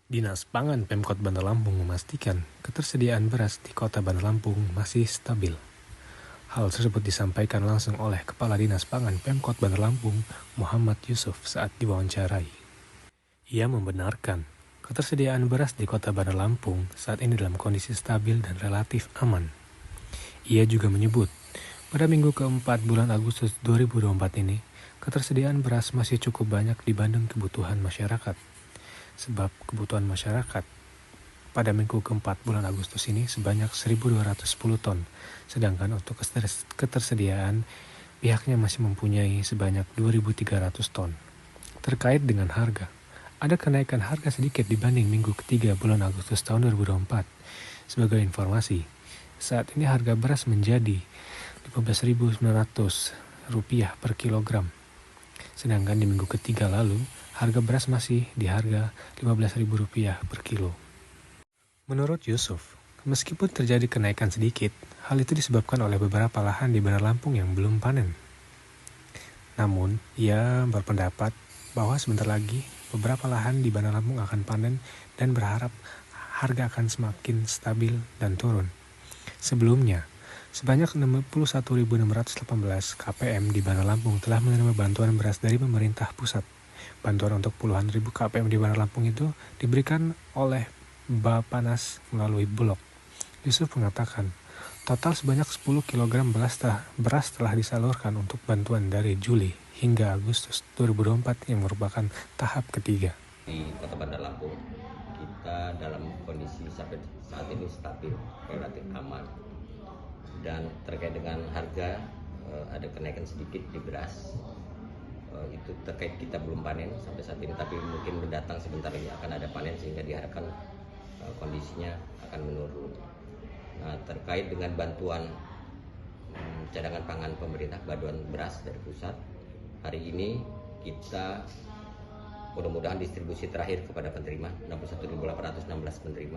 Dinas Pangan Pemkot Bandar Lampung memastikan ketersediaan beras di Kota Bandar Lampung masih stabil. Hal tersebut disampaikan langsung oleh Kepala Dinas Pangan Pemkot Bandar Lampung, Muhammad Yusuf saat diwawancarai. Ia membenarkan ketersediaan beras di Kota Bandar Lampung saat ini dalam kondisi stabil dan relatif aman. Ia juga menyebut, pada minggu keempat bulan Agustus 2024 ini, ketersediaan beras masih cukup banyak dibanding kebutuhan masyarakat. Sebab kebutuhan masyarakat pada minggu keempat bulan Agustus ini sebanyak 1.210 ton, sedangkan untuk ketersediaan pihaknya masih mempunyai sebanyak 2.300 ton. Terkait dengan harga, ada kenaikan harga sedikit dibanding minggu ketiga bulan Agustus tahun 2024. Sebagai informasi, saat ini harga beras menjadi Rp15.900 per kilogram. Sedangkan di minggu ketiga lalu, harga beras masih di harga Rp15.000 per kilo. Menurut Yusuf, meskipun terjadi kenaikan sedikit, hal itu disebabkan oleh beberapa lahan di Bandar Lampung yang belum panen. Namun, ia berpendapat bahwa sebentar lagi beberapa lahan di Bandar Lampung akan panen dan berharap harga akan semakin stabil dan turun. Sebelumnya, sebanyak 61.618 KPM di Bandar Lampung telah menerima bantuan beras dari pemerintah pusat. Bantuan untuk puluhan ribu KPM di Bandar Lampung itu diberikan oleh Bappenas melalui Bulog. Yusuf mengatakan, total sebanyak 10 kg beras telah disalurkan untuk bantuan dari Juli hingga Agustus 2024 yang merupakan tahap ketiga. Di Kota Bandar Lampung, kita dalam kondisi sampai saat ini stabil, relatif aman. Dan terkait dengan harga, ada kenaikan sedikit di beras. Itu terkait kita belum panen sampai saat ini, tapi mungkin mendatang sebentar lagi akan ada panen sehingga diharapkan kondisinya akan menurun. Nah, terkait dengan bantuan cadangan pangan pemerintah, bantuan beras dari pusat, hari ini kita mudah-mudahan distribusi terakhir kepada penerima, 61.816 penerima.